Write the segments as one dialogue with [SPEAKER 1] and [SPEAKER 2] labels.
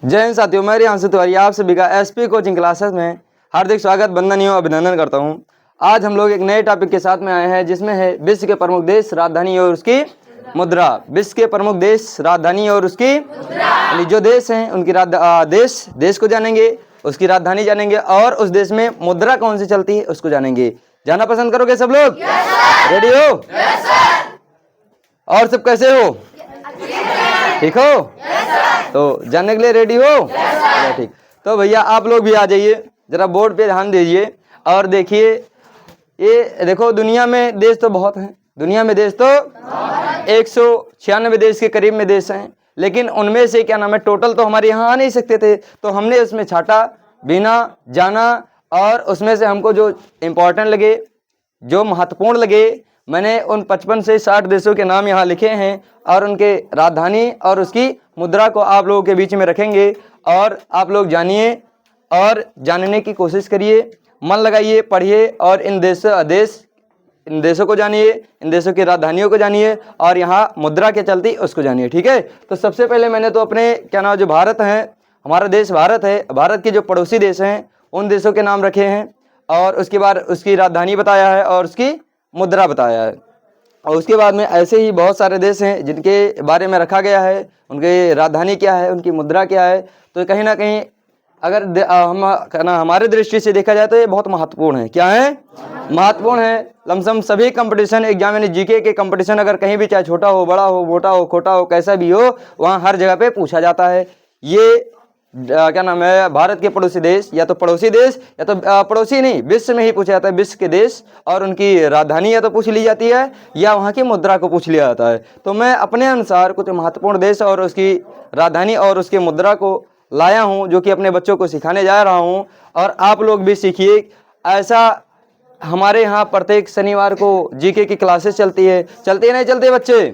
[SPEAKER 1] जय हिंद साथियों, मैं रियांशु तिवारी आप सभी का एसपी कोचिंग क्लासेस में हार्दिक स्वागत, वंदनीय अभिनंदन करता हूं। आज हम लोग एक नए टॉपिक के साथ में आए हैं जिसमें है विश्व के प्रमुख देश, राजधानी और उसकी मुद्रा। विश्व के प्रमुख देश, राजधानी और उसकी मुद्रा। जो देश हैं उनकी देश को जानेंगे, उसकी राजधानी जानेंगे और उस देश में मुद्रा कौन सी चलती है उसको जानेंगे। जानना पसंद करोगे सब लोग? रेडी हो? और सब कैसे हो? ठीक हो? तो जानने के लिए रेडी हो? ठीक। तो भैया आप लोग भी आ जाइए, जरा बोर्ड पे ध्यान दीजिए और देखिए। ये देखो, दुनिया में देश तो बहुत हैं, दुनिया में देश तो 196 देश के करीब में देश हैं, लेकिन उनमें से क्या नाम है, टोटल तो हमारे यहाँ आ नहीं सकते थे, तो हमने उसमें छाटा, बिना जाना और उसमें से हमको जो इम्पोर्टेंट लगे, जो महत्वपूर्ण लगे, मैंने उन 55 से 60 देशों के नाम यहाँ लिखे हैं और उनके राजधानी और उसकी मुद्रा को आप लोगों के बीच में रखेंगे और आप लोग जानिए और जानने की कोशिश करिए, मन लगाइए, पढ़िए और इन देशों को जानिए, इन देशों की राजधानियों को जानिए और यहाँ मुद्रा क्या चलती उसको जानिए। ठीक है, तो सबसे पहले मैंने तो अपने क्या नाम, जो भारत है, हमारा देश भारत है, भारत के जो पड़ोसी देश हैं उन देशों के नाम रखे हैं और उसके बाद उसकी राजधानी बताया है और उसकी मुद्रा बताया है। और उसके बाद में ऐसे ही बहुत सारे देश हैं जिनके बारे में रखा गया है, उनकी राजधानी क्या है, उनकी मुद्रा क्या है। तो कहीं ना कहीं अगर हमारे दृष्टि से देखा जाए तो ये बहुत महत्वपूर्ण है। क्या है? महत्वपूर्ण है। लमसम सभी कंपटीशन एग्जाम यानी जीके के कंपटीशन अगर कहीं भी, चाहे छोटा हो, बड़ा हो, मोटा हो, खोटा हो, कैसा भी हो, वहाँ हर जगह पे पूछा जाता है। ये क्या नाम है, भारत के पड़ोसी देश या तो पड़ोसी देश या तो पड़ोसी नहीं, विश्व में ही पूछा जाता है। विश्व के देश और उनकी राजधानी या तो पूछ ली जाती है या वहाँ की मुद्रा को पूछ लिया जाता है। तो मैं अपने अनुसार कुछ महत्वपूर्ण देश और उसकी राजधानी और उसकी मुद्रा को लाया हूँ, जो कि अपने बच्चों को सिखाने जा रहा हूँ और आप लोग भी सीखिए। ऐसा हमारे यहाँ प्रत्येक शनिवार को जीके की क्लासेस चलती है नहीं चलती बच्चे?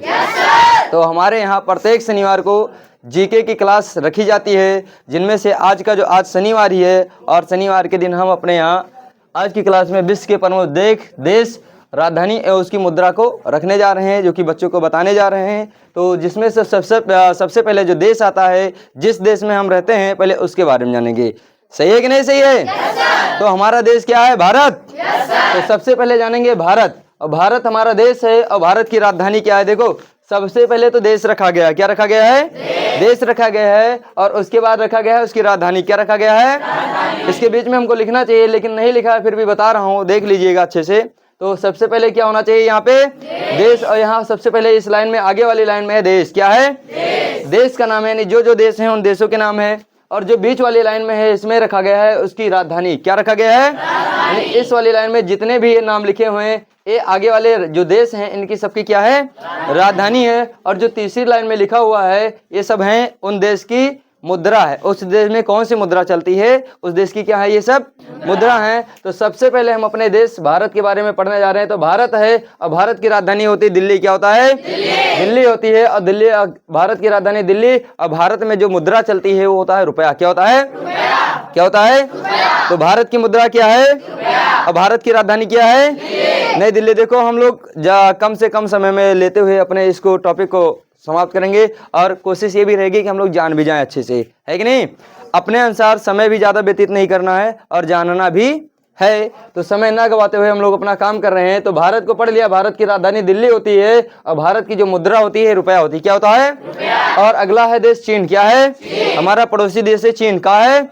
[SPEAKER 1] तो हमारे यहाँ प्रत्येक शनिवार को जीके की क्लास रखी जाती है, जिनमें से आज शनिवार ही है और शनिवार के दिन हम अपने यहाँ आज की क्लास में विश्व के प्रमुख देश, राजधानी एवं उसकी मुद्रा को रखने जा रहे हैं, जो कि बच्चों को बताने जा रहे हैं। तो जिसमें से सबसे पहले जो देश आता है, जिस देश में हम रहते हैं, पहले उसके बारे में जानेंगे। सही है कि नहीं सही है? तो हमारा देश क्या है? भारत। तो सबसे पहले जानेंगे भारत। और भारत हमारा देश है और भारत की राजधानी क्या है? देखो, सबसे पहले तो देश रखा गया है। क्या रखा गया है? देश रखा गया है और उसके बाद रखा गया है उसकी राजधानी। क्या रखा गया है? इसके बीच में हमको लिखना चाहिए, लेकिन नहीं लिखा है, फिर भी बता रहा हूँ, देख लीजिएगा अच्छे से। तो सबसे पहले क्या होना चाहिए यहाँ पे? देश। और यहाँ सबसे पहले इस लाइन में, आगे वाली लाइन में है देश। क्या है? देश का नाम है, यानी जो देश हैं उन देशों के नाम है। और जो बीच वाली लाइन में है, इसमें रखा गया है उसकी राजधानी। क्या रखा गया है? यानी इस वाली लाइन में जितने भी नाम लिखे हुए हैं, ये आगे वाले जो देश हैं इनकी सबकी क्या है? राजधानी है। और जो तीसरी लाइन में लिखा हुआ है, ये सब हैं उन देश की मुद्रा है। उस देश में कौन सी मुद्रा चलती है, उस देश की क्या है? ये सब मुद्रा है। तो सबसे पहले हम अपने देश भारत के बारे में पढ़ने जा रहे हैं। तो भारत है और भारत की राजधानी होती है दिल्ली। क्या होता है? दिल्ली होती है। और दिल्ली, भारत की राजधानी दिल्ली। और भारत में जो मुद्रा चलती है वो होता है रुपया। क्या होता है? क्या होता है? तो भारत की मुद्रा क्या है और भारत की राजधानी क्या है? नई दिल्ली। देखो, हम लोग कम से कम समय में लेते हुए अपने इसको टॉपिक को समाप्त करेंगे और कोशिश ये भी रहेगी कि हम लोग जान भी जाएं अच्छे से, है कि नहीं? अपने अनुसार समय भी ज़्यादा व्यतीत नहीं करना है और जानना भी है। तो समय ना गवाते हुए हम लोग अपना काम कर रहे हैं। तो भारत को पढ़ लिया, भारत की राजधानी दिल्ली होती है और भारत की जो मुद्रा होती है रुपया होती है। क्या होता है? और अगला है देश चीन। क्या है? हमारा पड़ोसी देश है चीन। का है?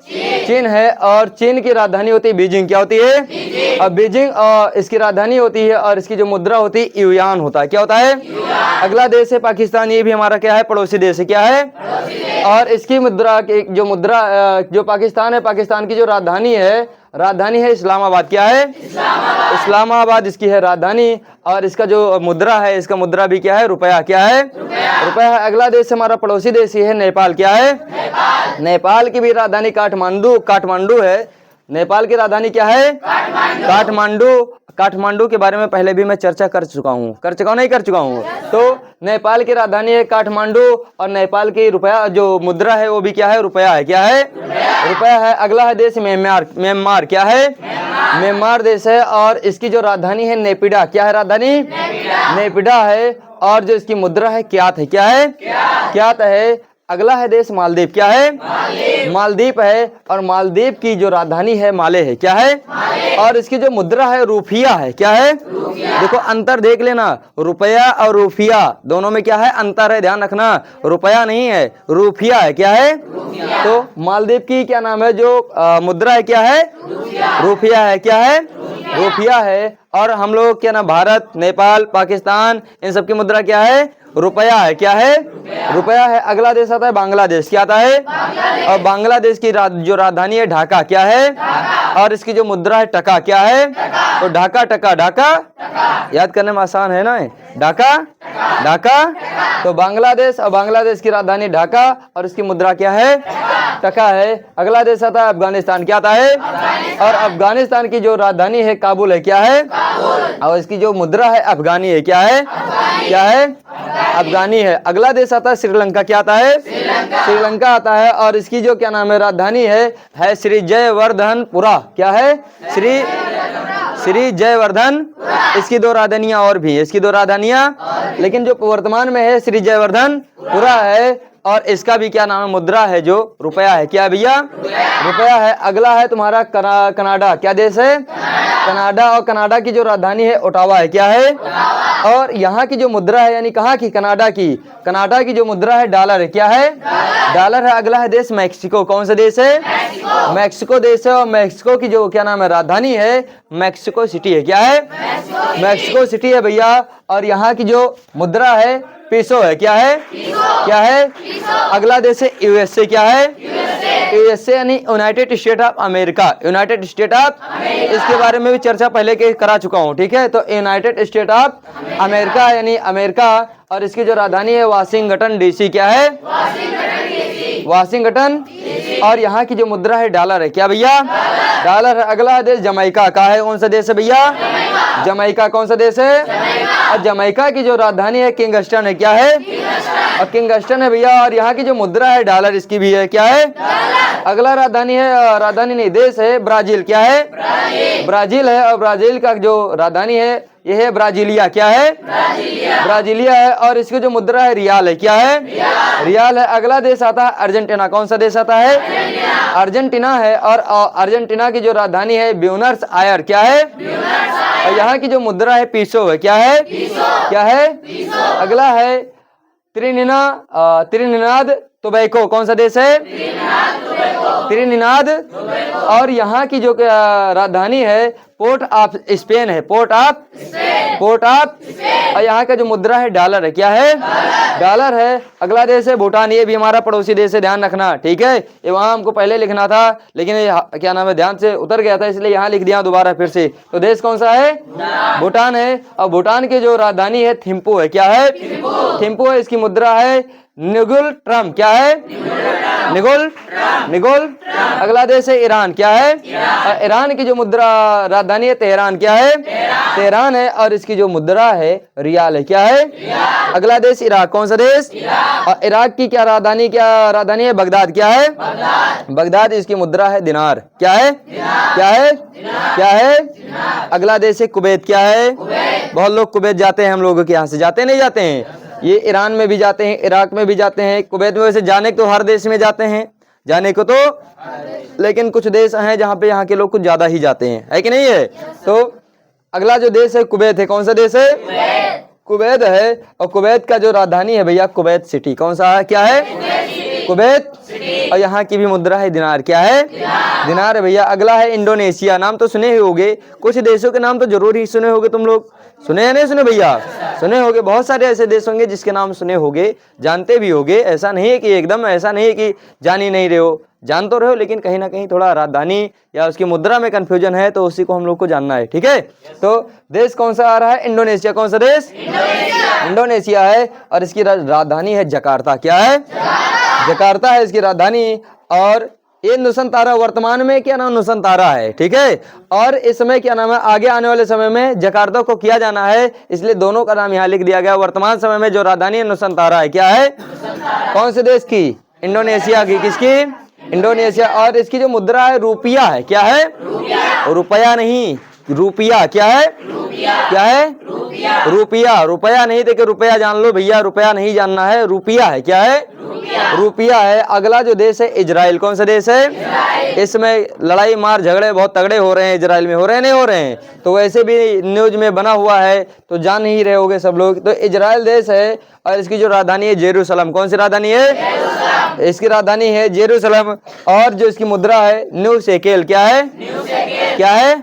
[SPEAKER 1] चीन है। और चीन की राजधानी होती है बीजिंग। क्या होती है? और बीजिंग और इसकी राजधानी होती है और इसकी जो मुद्रा होती है युआन होता है। क्या होता है? अगला देश है पाकिस्तान। ये भी हमारा क्या है? पड़ोसी देश है। क्या है? और इसकी मुद्रा जो पाकिस्तान है, पाकिस्तान की जो राजधानी है इस्लामाबाद। क्या है? इस्लामाबाद इसकी है राजधानी। और इसका जो मुद्रा है, इसका मुद्रा भी क्या है? रुपया। क्या है? रुपया है। अगला देश हमारा पड़ोसी देश है नेपाल। क्या है? नेपाल की भी राजधानी काठमांडू है। नेपाल की राजधानी क्या है? काठमांडू के बारे में पहले भी मैं चर्चा कर चुका हूँ, नहीं कर चुका हूँ? तो नेपाल की राजधानी है काठमांडू और नेपाल की रुपया जो मुद्रा है वो भी क्या है? रुपया है। क्या है? रुपया है। अगला है देश म्यांमार। क्या है? म्यांमार देश है और इसकी जो राजधानी है नेपिडा। क्या है राजधानी? नेपिडा है। और जो इसकी मुद्रा है क्यात है। क्या है? क्यात है। अगला है देश मालदीव। क्या है? मालदीव है। और मालदीव की जो राजधानी है माले है। क्या है? और इसकी जो मुद्रा है रूपिया है। क्या है? देखो अंतर देख लेना, रुपया और रूपिया दोनों में क्या है? अंतर है, ध्यान रखना। रुपया नहीं है, रूपिया है। क्या है? तो मालदीव की क्या नाम है जो मुद्रा है? क्या है? रूपिया है। क्या है? रूपिया है। और हम लोग क्या ना, भारत, नेपाल, पाकिस्तान, इन सब की मुद्रा क्या है? रुपया है। क्या है? रुपया है। अगला देश आता है बांग्लादेश। क्या आता है? और बांग्लादेश की जो राजधानी है ढाका। क्या है? और इसकी जो मुद्रा है टका। क्या है? तो ढाका, टका, ढाका याद करने में आसान है ना, ढाका, ढाका। तो बांग्लादेश, और बांग्लादेश की राजधानी ढाका और इसकी मुद्रा क्या है? टका है। अगला देश आता है अफगानिस्तान। क्या आता है? और अफगानिस्तान की जो राजधानी है काबुल है। क्या है? और इसकी जो मुद्रा है अफगानी है। क्या है? क्या है? अफगानी है। अगला देश आता है श्रीलंका। क्या आता है? श्रीलंका आता है। और इसकी जो क्या नाम है राजधानी है श्री जयवर्धनपुरा। क्या है? श्री जयवर्धन। इसकी दो राजधानियां और भी है, इसकी दो राजधानियां, लेकिन जो वर्तमान में है श्री जयवर्धनपुरा है। और इसका भी क्या नाम है? मुद्रा है जो रुपया है। क्या है भैया? रुपया है। अगला है तुम्हारा कनाडा। क्या देश है? कनाडा। और कनाडा की जो राजधानी है ओटावा है। क्या है? और यहाँ की जो मुद्रा है, यानी कहाँ की? कनाडा की। कनाडा की जो मुद्रा है डॉलर है। क्या है? डॉलर है। अगला है देश मैक्सिको। कौन सा देश है? मैक्सिको देश है। और मैक्सिको की जो क्या नाम है राजधानी है मैक्सिको सिटी है। क्या है? मैक्सिको सिटी है भैया। और यहाँ की जो मुद्रा है पीसो है। क्या है? क्या है? अगला देश है यूएसए। क्या है? यूएसए यानी United state of America. United state of, इसके बारे में भी चर्चा पहले के करा चुका हूँ। ठीक है, तो यूनाइटेड स्टेट ऑफ अमेरिका यानी अमेरिका। और इसकी जो राजधानी है वाशिंगटन डीसी। क्या है? वाशिंगटन। और यहाँ की जो मुद्रा है डॉलर है। क्या भैया? डॉलर है। अगला देश जमैका का है। कौन सा देश है भैया? जमैका। कौन सा देश है? और जमैका की जो राजधानी है किंगस्टन है। क्या है? और किंगस्टन है भैया। और यहाँ की जो मुद्रा है डॉलर इसकी भी है। क्या है? अगला राजधानी है, राजधानी नहीं, देश है ब्राजील। क्या है? ब्राजील है। और ब्राजील का जो राजधानी है यह है ब्राजीलिया। क्या है? ब्राजीलिया है। और इसकी जो मुद्रा है रियाल है। क्या है? रियाल है। अगला देश आता है अर्जेंटीना। कौन सा देश आता है? अर्जेंटीना है। और अर्जेंटीना की जो राजधानी है ब्यूनस आयर। क्या है? और यहाँ की जो मुद्रा है पीसो है। क्या है? क्या है? अगला है त्रिनिदाद टोबैगो। कौन सा देश है? त्रिनिदाद। और यहाँ की जो राजधानी है पोर्ट ऑफ स्पेन है। Port of. और यहाँ का जो मुद्रा है डॉलर है। क्या है? डॉलर है। अगला देश है भूटान। ये भी हमारा पड़ोसी देश है, ध्यान रखना। ठीक है, ये वहाँ हमको पहले लिखना था लेकिन ये क्या नाम है ध्यान से उतर गया था, इसलिए यहाँ लिख दिया दोबारा फिर से। तो देश कौन सा है? भूटान है। और भूटान की जो राजधानी है थिम्पू है। क्या है? थिम्पू है। इसकी मुद्रा है निगुल ट्रम। क्या है? निगुल। अगला देश है ईरान। क्या है? ईरान की जो मुद्रा राजधानी है तेहरान। क्या है? तेहरान है। और इसकी जो मुद्रा है रियाल है। क्या है? अगला देश इराक। कौन सा देश? और इराक की क्या राजधानी है? बगदाद। क्या है? बगदाद। इसकी मुद्रा है दिनार। क्या है? क्या है? अगला देश है कुवैत। क्या है? बहुत लोग कुवैत जाते हैं, हम लोगों के यहाँ से जाते नहीं जाते हैं। ये ईरान में भी जाते हैं, इराक में भी जाते हैं, कुवैत में। वैसे जाने को तो हर देश में जाते हैं, जाने को तो, लेकिन कुछ देश हैं जहाँ पे यहाँ के लोग कुछ ज्यादा ही जाते हैं, है कि नहीं है? तो अगला जो देश है कुवैत है। कौन सा देश है? कुवैत है। और कुवैत का जो राजधानी है भैया कुवैत सिटी। कौन सा है? क्या है? कुवैत। और यहाँ की भी मुद्रा है दिनार। क्या है? दिनार है भैया। अगला है इंडोनेशिया। नाम तो सुने ही होंगे, कुछ देशों के नाम तो जरूर ही सुने होंगे तुम लोग। सुने या नहीं सुने भैया? सुने होंगे। बहुत सारे ऐसे देश होंगे जिसके नाम सुने होंगे, जानते भी होंगे। ऐसा नहीं है कि एकदम ऐसा नहीं है कि जान ही नहीं रहे हो, जान तो रहे हो, लेकिन कहीं ना कहीं थोड़ा राजधानी या उसकी मुद्रा में कंफ्यूजन है, तो उसी को हम लोग को जानना है। ठीक है, तो देश कौन सा आ रहा है? इंडोनेशिया। कौन सा देश? इंडोनेशिया है। और इसकी राजधानी है जकार्ता। क्या है? जकार्ता है इसकी राजधानी। और ये नुसंतारा वर्तमान में क्या नाम नुसंतारा है। ठीक है, और इस समय क्या नाम है आगे आने वाले समय में जकार्ता को किया जाना है, इसलिए दोनों का नाम यहाँ लिख दिया गया। वर्तमान समय में जो राजधानी है नुसंतारा है। क्या है? कौन से देश की? इंडोनेशिया की। किसकी? इंडोनेशिया। और इसकी जो मुद्रा है रुपया है। क्या है? रुपया नहीं, रुपया क्या है? क्या है? रुपया। रुपया नहीं देखिए, रुपया जान लो भैया, रुपया नहीं जानना है, रुपया है। क्या है? रुपया है। अगला जो देश है इजराइल, कौन सा देश है? इसमें लड़ाई मार झगड़े बहुत तगड़े हो रहे हैं इजराइल में, हो रहे हैं नहीं हो रहे हैं? तो वैसे भी न्यूज में बना हुआ है तो जान ही रहे होगे सब लोग। तो इजराइल देश है और इसकी जो राजधानी है जेरूशलम। कौन सी राजधानी है? इसकी राजधानी है जेरूशलम। और जो इसकी मुद्रा है न्यू शेकेल। क्या है? क्या है?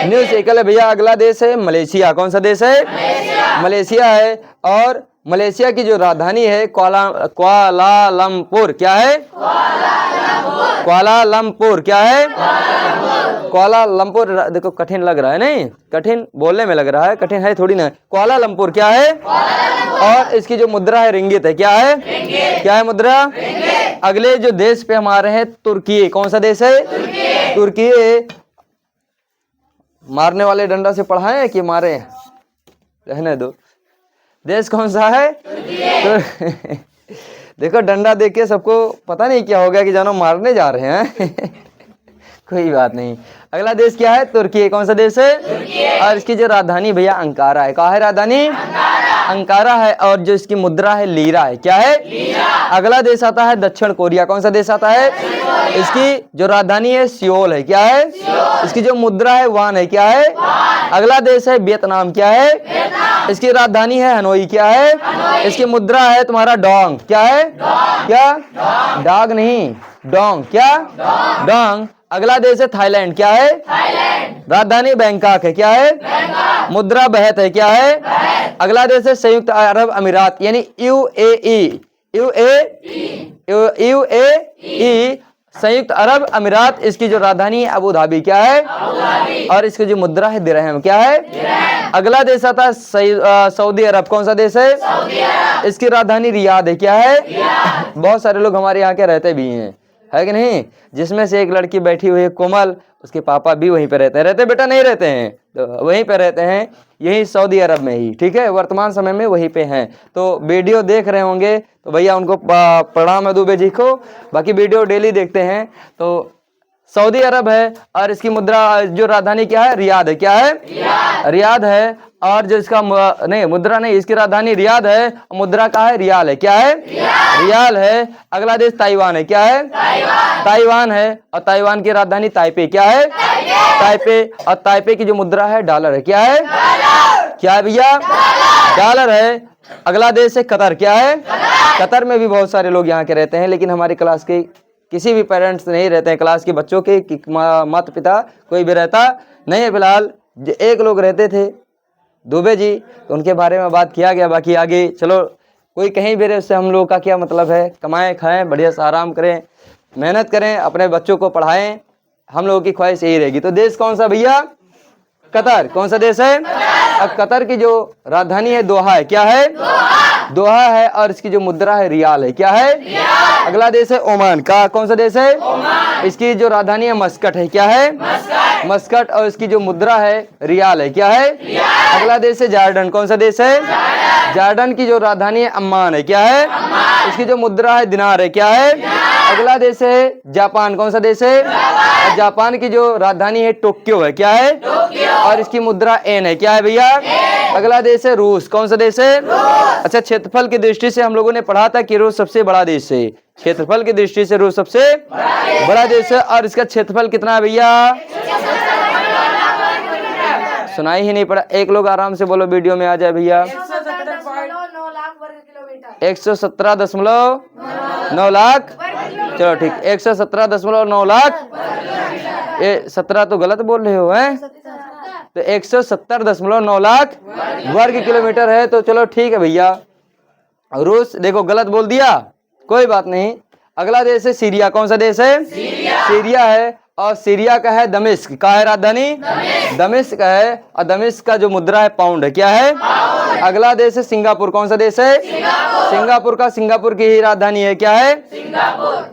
[SPEAKER 1] न्यू शेकेल है भैया। अगला देश है मलेशिया। कौन सा देश है? मलेशिया है। और मलेशिया की जो राजधानी है कुआलालंपुर। क्या है? कुआलालंपुर। क्या है? कुआलालंपुर। देखो कठिन लग रहा है, नहीं कठिन बोलने में लग रहा है, कठिन है थोड़ी ना। कुआलालंपुर क्या है? और इसकी जो मुद्रा है रिंगित है। क्या है? क्या है मुद्रा? अगले जो देश पे हमारे हैं तुर्की। कौन सा देश है? तुर्की। मारने वाले डंडा से पढ़ाएं कि मारे? रहने दो। देश कौन सा है? देखो डंडा देख के सबको पता नहीं क्या हो गया कि जानो मारने जा रहे हैं। कोई बात नहीं। अगला देश क्या है? तुर्की। कौन सा देश है? और इसकी जो राजधानी भैया अंकारा है। कहाँ है राजधानी? अंकारा है। और जो इसकी मुद्रा है लीरा है। क्या है? अगला देश आता है दक्षिण कोरिया। कौन सा देश आता है? इसकी जो राजधानी है सियोल है। क्या है? इसकी जो मुद्रा है वान है। क्या है? अगला देश है वियतनाम। क्या है? इसकी राजधानी है हनोई। क्या है? इसकी मुद्रा है तुम्हारा डोंग। क्या है? क्या? डाग नहीं, डोंग। क्या? डोंग। अगला देश है थाईलैंड। क्या है? राजधानी बैंकॉक है। क्या है? मुद्रा बहत है। क्या है? अगला देश है संयुक्त अरब अमीरात यानी यूएई। यूएई संयुक्त अरब अमीरात। इसकी जो राजधानी है अबू धाबी। क्या है? और इसकी जो मुद्रा है दिरहम। क्या है? अगला देश आता है सऊदी अरब। कौन सा देश है? इसकी राजधानी रियाद है। क्या है? बहुत सारे लोग हमारे यहाँ के रहते भी हैं, है कि नहीं? जिसमें से एक लड़की बैठी हुई है कोमल, उसके पापा भी वहीं पे रहते हैं। रहते बेटा? नहीं रहते हैं, तो वहीं पे रहते हैं, यही सऊदी अरब में ही। ठीक है, वर्तमान समय में वहीं पे हैं। तो वीडियो देख रहे होंगे तो भैया उनको प्रणाम है दुबे जी को। बाकी वीडियो डेली देखते हैं। तो सऊदी अरब है और इसकी मुद्रा जो राजधानी क्या है? रियाद है। क्या है? रियाद है। और जो इसका नहीं मुद्रा नहीं, इसकी राजधानी रियाद है, मुद्रा का है रियाल है। क्या है? रियाल है। अगला देश ताइवान है। क्या है? ताइवान है। और ताइवान की राजधानी ताइपे। क्या है? ताइपे। और ताइपे की जो मुद्रा है डॉलर है। क्या है? क्या है भैया? डॉलर है। अगला देश है कतर। क्या है? कतर में भी बहुत सारे लोग यहाँ के रहते हैं, लेकिन हमारी क्लास के किसी भी पेरेंट्स नहीं रहते हैं, क्लास के बच्चों के माता पिता कोई भी रहता नहीं है। फिलहाल एक लोग रहते थे दुबे जी, तो उनके बारे में बात किया गया। बाकी आगे चलो कोई कहीं भी रहे उससे हम लोग का क्या मतलब है? कमाएं खाएं बढ़िया से आराम करें, मेहनत करें, अपने बच्चों को पढ़ाएं, हम लोगों की ख्वाहिश यही रहेगी। तो देश कौन सा भैया? कतर। कौन सा देश है? अब कतर की जो राजधानी है दोहा है। क्या है? दोहा है। और इसकी जो मुद्रा है रियाल है। क्या है? अगला देश है ओमान का। कौन सा देश है? इसकी जो राजधानी है मस्कट है। क्या है? मस्कट। और इसकी जो मुद्रा है रियाल है। क्या है? अगला देश है जॉर्डन। कौन सा देश है? जॉर्डन की जो राजधानी है अम्मान है। क्या है? इसकी जो मुद्रा है दिनार है। क्या है? अगला देश है जापान। कौन सा देश है? जापान की जो राजधानी है टोक्यो है। क्या है? और इसकी मुद्रा एन है। क्या है भैया? अगला देश है रूस। कौन सा देश है? अच्छा, क्षेत्रफल की दृष्टि से हम लोगों ने पढ़ा था कि रूस सबसे बड़ा देश है। क्षेत्रफल की दृष्टि से रूस सबसे बड़ा देश है। और इसका क्षेत्रफल कितना है भैया? सुनाई ही नहीं पड़ा। एक लोग आराम से बोलो, वीडियो में आ जाए भैया। 117.9 लाख। चलो ठीक, 117.9 लाख। ये 17 तो गलत बोल रहे हो हैं? तो 170.9 लाख वर्ग किलोमीटर है। तो चलो ठीक है भैया। रूस देखो गलत बोल दिया, कोई बात नहीं। अगला देश है सीरिया। कौन सा देश है? सीरिया है। और सीरिया का है दमिश्क। का है राजधानी? दमिश्क है। और दमिश्क का जो मुद्रा है पाउंड है। क्या है? अगला देश है सिंगापुर। कौन सा देश है? सिंगापुर का, सिंगापुर की ही राजधानी है। क्या है?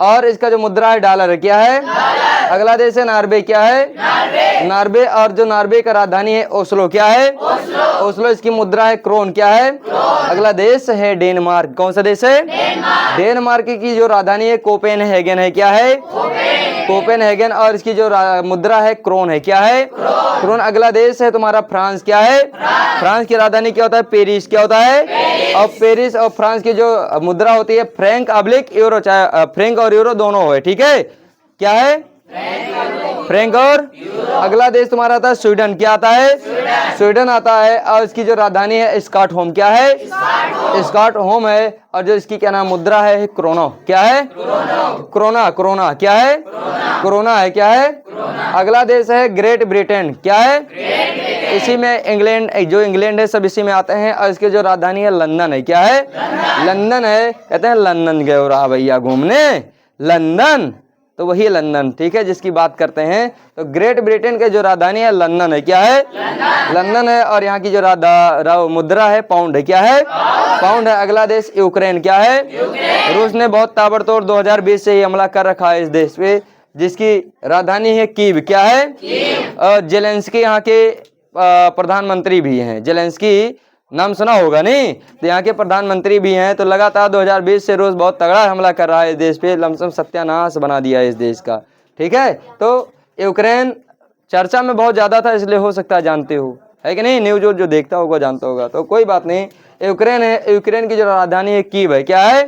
[SPEAKER 1] और इसका जो मुद्रा है डॉलर है। क्या है? अगला देश है नॉर्वे, क्या है नॉर्वे। और जो नॉर्वे का राजधानी है ओस्लो, क्या है ओस्लो। इसकी मुद्रा है क्रोन, क्या है अगला देश है डेनमार्क। कौन सा देश है डेनमार्क की जो राजधानी है कोपेनहेगन है, क्या है कोपेनहेगन। और इसकी जो मुद्रा है क्रोन है, क्या है क्रोन। अगला देश है तुम्हारा फ्रांस, क्या है फ्रांस की राजधानी क्या होता है पेरिस, क्या होता है। और पेरिस और फ्रांस की जो मुद्रा होती है फ्रैंक अब्लिक यूरो, चाहे फ्रैंक और यूरो दोनों हो, ठीक है। क्या है फ्रैंक और। अगला देश तुम्हारा आता है स्वीडन, क्या आता है स्वीडन आता है। और इसकी जो राजधानी है स्कॉटहोम, क्या है स्कॉटहोम है। और जो इसकी क्या नाम मुद्रा है क्रोनो, क्या है क्रोना क्रोना, क्या है क्रोना है, क्या है। अगला देश है ग्रेट ब्रिटेन, क्या है इसी में इंग्लैंड, जो इंग्लैंड है सब इसी में आते हैं। और इसकी जो राजधानी है लंदन है, क्या है लंदन है। कहते हैं लंदन गए रहा भैया घूमने, लंदन तो वही लंदन, ठीक है, जिसकी बात करते हैं। तो ग्रेट ब्रिटेन के जो राजधानी है लंदन है, क्या है लंदन है। और यहाँ की जो मुद्रा है पाउंड है, क्या है पाउंड है। अगला देश यूक्रेन, क्या है रूस ने बहुत ताबड़तोड़ 2020 से ही हमला कर रखा है इस देश पे, जिसकी राजधानी है कीव, क्या है और जेलेंस्की यहाँ के प्रधानमंत्री भी हैं। जेलेंस्की नाम सुना होगा नहीं, तो यहाँ के प्रधानमंत्री भी हैं। तो लगातार 2020 से रूस बहुत तगड़ा हमला कर रहा है इस देश पे, लमसम सत्यानाश बना दिया है इस देश का, ठीक है। तो यूक्रेन चर्चा में बहुत ज़्यादा था, इसलिए हो सकता है जानते हो, है कि नहीं, न्यूज जो देखता होगा जानता होगा। तो कोई बात नहीं, यूक्रेन है, यूक्रेन की जो राजधानी है कीव है, क्या है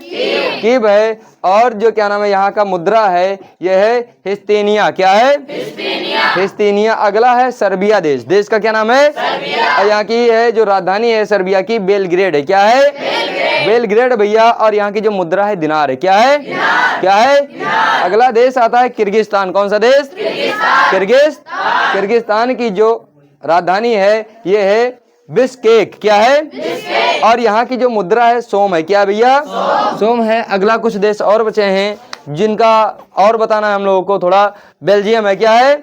[SPEAKER 1] कीव है। और जो क्या नाम है यहाँ का मुद्रा है यह है हिस्तेनिया, क्या है हिस्तेनिया। अगला है सर्बिया देश, देश का क्या नाम है और यहाँ की है जो राजधानी है सर्बिया की बेलग्रेड है, क्या है बेलग्रेड भैया। और यहाँ की जो मुद्रा है दिनार है, क्या है क्या है। अगला देश आता है किर्गिस्तान, कौन सा देश किर्गिस्तान की जो राजधानी है ये है बिश्केक, क्या है। और यहाँ की जो मुद्रा है सोम है, क्या भैया सोम है। अगला कुछ देश और बचे हैं जिनका और बताना है हम लोगों को थोड़ा। बेल्जियम है, क्या है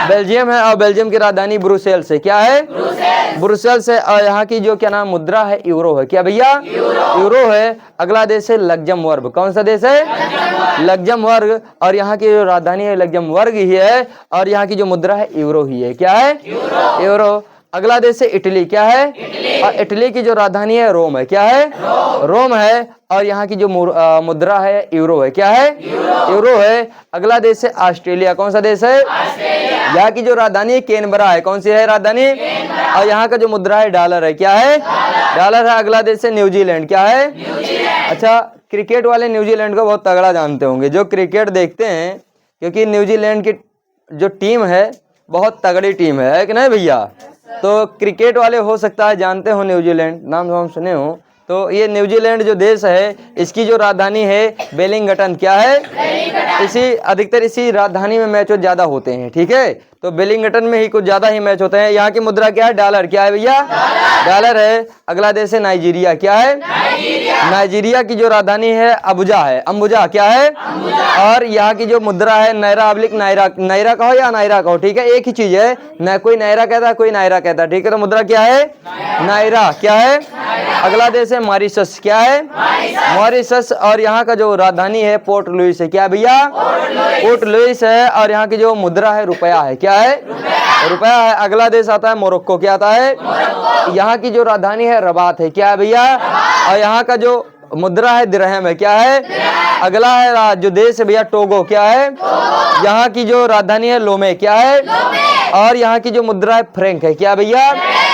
[SPEAKER 1] बेल्जियम है। और बेल्जियम की राजधानी ब्रुसेल्स है, क्या है ब्रुसेल्स है। और यहाँ की जो क्या नाम मुद्रा है यूरो है, क्या भैया यूरो है। अगला देश है लग्जमबर्ग, कौन सा देश है लग्जमबर्ग। और यहाँ की जो राजधानी है लग्जमबर्ग ही है। और यहाँ की जो मुद्रा है यूरो ही है, क्या है यूरो। अगला देश है इटली, क्या है और इटली की जो राजधानी है रोम है, क्या है रोम है। और यहाँ की जो मुद्रा है यूरो है, क्या है यूरो है। अगला देश है ऑस्ट्रेलिया, कौन सा देश है यहाँ की जो राजधानी है कैनबरा है, कौन सी है राजधानी। और यहाँ का जो मुद्रा है डॉलर है, क्या है डॉलर है। अगला देश है न्यूजीलैंड, क्या है अच्छा क्रिकेट वाले न्यूजीलैंड को बहुत तगड़ा जानते होंगे जो क्रिकेट देखते हैं, क्योंकि न्यूजीलैंड की जो टीम है बहुत तगड़ी टीम है कि नहीं भैया। तो क्रिकेट वाले हो सकता है जानते हो न्यूजीलैंड, नाम सुने हो। तो ये न्यूजीलैंड जो देश है इसकी जो राजधानी है वेलिंगटन, क्या है इसी अधिकतर इसी राजधानी में मैच ज्यादा होते हैं, ठीक है। तो वेलिंगटन में ही कुछ ज्यादा ही मैच होते हैं। यहाँ की मुद्रा क्या है डॉलर, क्या है भैया डॉलर है। अगला देश है नाइजीरिया, क्या है नाइजीरिया की जो राजधानी है अम्बुजा, क्या है। और यहाँ की जो मुद्रा है नायरा अब्लिक नायरा कहो या नायरा कहो, ठीक है, एक ही चीज है न, कोई नायरा कहता है कोई नायरा कहता है, ठीक है। तो मुद्रा क्या है नायरा, क्या है। अगला देश है मॉरिशस, क्या है मॉरिशस। और यहाँ का जो राजधानी है पोर्ट लुइस है, क्या भैया पोर्ट लुइस है। और यहाँ की जो मुद्रा है रुपया है, क्या है रुपया है। अगला देश आता है मोरक्को, क्या आता है यहाँ की जो राजधानी है रबात है, क्या है भैया। और यहाँ का जो मुद्रा है दिरहम है, क्या है। अगला है जो देश है भैया टोगो, क्या है। यहाँ की जो राजधानी है लोमे, क्या है। और यहाँ की जो मुद्रा है फ्रैंक है, क्या भैया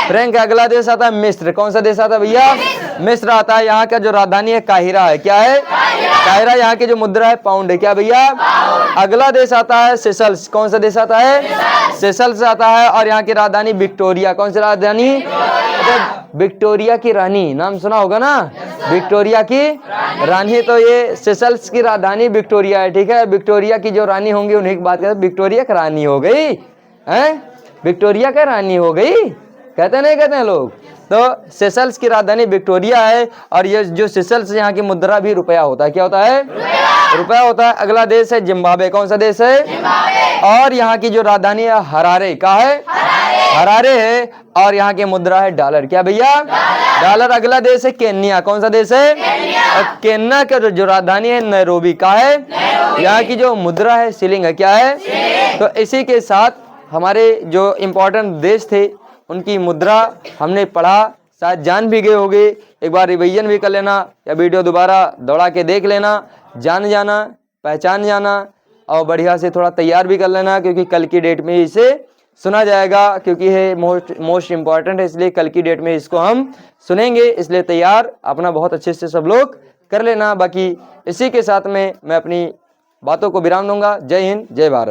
[SPEAKER 1] फ्रैंक। अगला देश आता है मिस्र, कौन सा देश आता है भैया मिस्र आता है। यहाँ का जो राजधानी है काहिरा है, क्या है काहिरा। यहाँ की जो मुद्रा है पाउंड है, क्या भैया। अगला देश आता है सेशल्स, कौन सा देश आता है सेशल्स आता है। और यहाँ की राजधानी विक्टोरिया, कौन सी राजधानी विक्टोरिया की रानी, नाम सुना होगा ना विक्टोरिया की रानी। तो ये सेशल्स की राजधानी विक्टोरिया है, ठीक है। विक्टोरिया की जो रानी होंगी उन्हीं की बात करते, विक्टोरिया की रानी हो गई है, विक्टोरिया का रानी हो गई कहते नहीं कहते हैं लोग। तो सेशल्स की राजधानी विक्टोरिया है। और ये जो सेशल्स यहाँ की मुद्रा भी रुपया होता है, क्या होता है रुपया होता है। अगला देश है जिम्बाब्वे, कौन सा देश है और यहाँ की जो राजधानी है हरारे, का है हरारे है। और यहाँ की मुद्रा है डॉलर, क्या भैया डॉलर। अगला देश है केन्या, कौन सा देश है और केन्या का जो राजधानी है नैरोबी, का है। यहाँ की जो मुद्रा है शिलिंग है, क्या है तो इसी के साथ हमारे जो इम्पोर्टेंट देश थे उनकी मुद्रा हमने पढ़ा, शायद जान भी गए होगे। एक बार रिवीजन भी कर लेना या वीडियो दोबारा दौड़ा के देख लेना, जान जाना, पहचान जाना और बढ़िया से थोड़ा तैयार भी कर लेना, क्योंकि कल की डेट में इसे सुना जाएगा, क्योंकि ये मोस्ट इम्पॉर्टेंट है, इसलिए कल की डेट में इसको हम सुनेंगे। इसलिए तैयार अपना बहुत अच्छे से सब लोग कर लेना। बाकी इसी के साथ में मैं अपनी बातों को विराम दूंगा। जय हिंद, जय भारत।